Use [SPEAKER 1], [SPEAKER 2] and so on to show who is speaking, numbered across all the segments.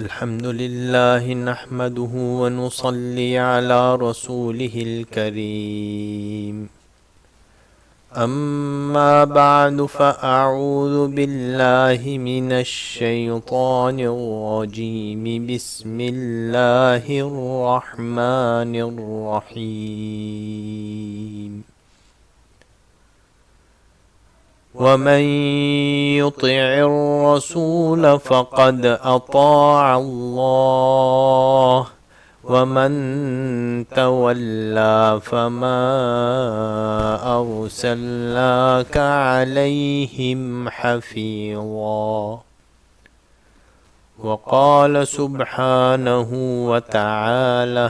[SPEAKER 1] الحمد لله نحمده ونصلي على رسوله الكريم. أما بعد فأعوذ بالله من الشيطان الرجيم. بسم الله الرحمن الرحيم. ومن يطع الرسول فقد أطاع الله ومن تولى فما أرسلناك عليهم حفيظا. وقال سبحانه وتعالى: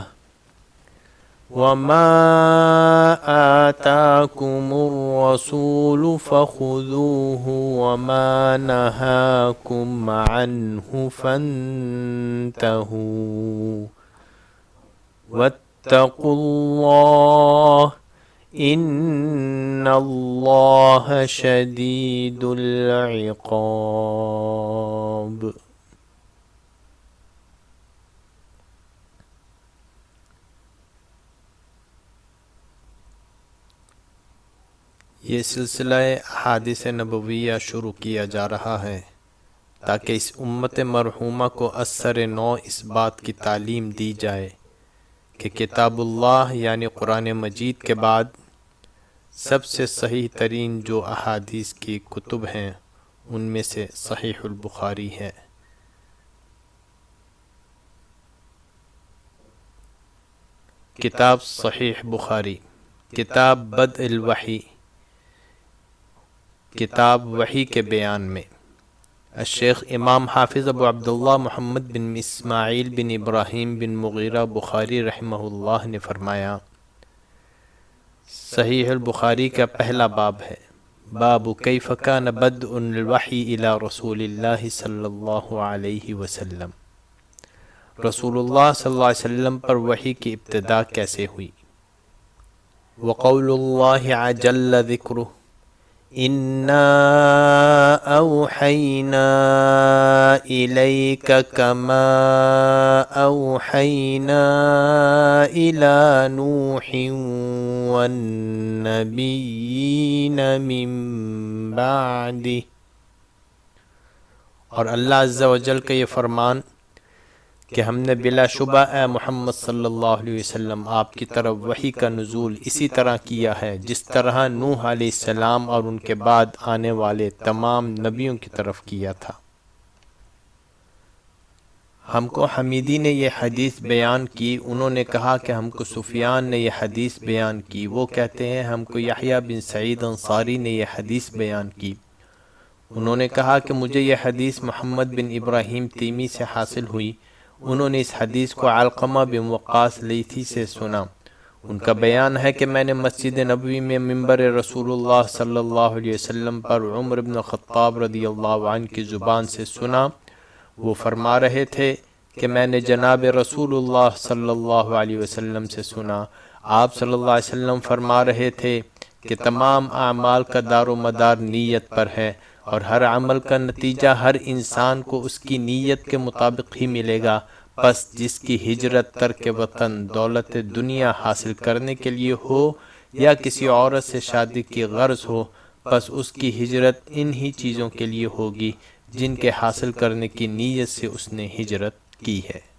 [SPEAKER 1] وما آتاكم الرسول فخذوه وما نهاكم عنه فانتهوا واتقوا الله إن الله شديد العقاب. یہ سلسلہ احادیث نبویہ شروع کیا جا رہا ہے تاکہ اس امت مرحومہ کو اثر نو اس بات کی تعلیم دی جائے کہ کتاب اللہ یعنی قرآن مجید کے بعد سب سے صحیح ترین جو احادیث کی کتب ہیں ان میں سے صحیح البخاری ہے۔ کتاب صحیح بخاری، کتاب بدء الوحی، کتاب وحی کے بیان میں الشیخ امام حافظ ابو عبداللہ محمد بن اسماعیل بن ابراہیم بن مغیرہ بخاری رحمہ اللہ نے فرمایا، صحیح البخاری کا پہلا باب ہے، باب کیف کان بدء الوحی الی رسول اللہ صلی اللہ علیہ وسلم، رسول اللہ صلی اللہ علیہ وسلم پر وحی کی ابتدا کیسے ہوئی۔ وقول اللہ جل ذکرہ إِنَّا أَوْحَيْنَا إِلَيْكَ كَمَا أَوْحَيْنَا إِلَى نُوحٍ وَالنَّبِيِّينَ مِن بَعْدِهِ۔ اور اللہ عز و جل کا یہ فرمان کہ ہم نے بلا شبہ اے محمد صلی اللہ علیہ وسلم آپ کی طرف وحی کا نزول اسی طرح کیا ہے جس طرح نوح علیہ السلام اور ان کے بعد آنے والے تمام نبیوں کی طرف کیا تھا۔ ہم کو حمیدی نے یہ حدیث بیان کی، انہوں نے کہا کہ ہم کو سفیان نے یہ حدیث بیان کی، وہ کہتے ہیں ہم کو یحییٰ بن سعید انصاری نے یہ حدیث بیان کی، انہوں نے کہا کہ مجھے یہ حدیث محمد بن ابراہیم تیمی سے حاصل ہوئی، انہوں نے اس حدیث کو علقمہ بن وقاص لیثی سے سنا، ان کا بیان ہے کہ میں نے مسجد نبوی میں منبر رسول اللہ صلی اللہ علیہ وسلم پر عمر بن خطاب رضی اللہ عنہ کی زبان سے سنا، وہ فرما رہے تھے کہ میں نے جناب رسول اللہ صلی اللہ علیہ وسلم سے سنا، آپ صلی اللہ علیہ وسلم فرما رہے تھے کہ تمام اعمال کا دار و مدار نیت پر ہے اور ہر عمل کا نتیجہ ہر انسان کو اس کی نیت کے مطابق ہی ملے گا، پس جس کی ہجرت ترک وطن دولت دنیا حاصل کرنے کے لیے ہو یا کسی عورت سے شادی کی غرض ہو، پس اس کی ہجرت انہی چیزوں کے لیے ہوگی جن کے حاصل کرنے کی نیت سے اس نے ہجرت کی ہے۔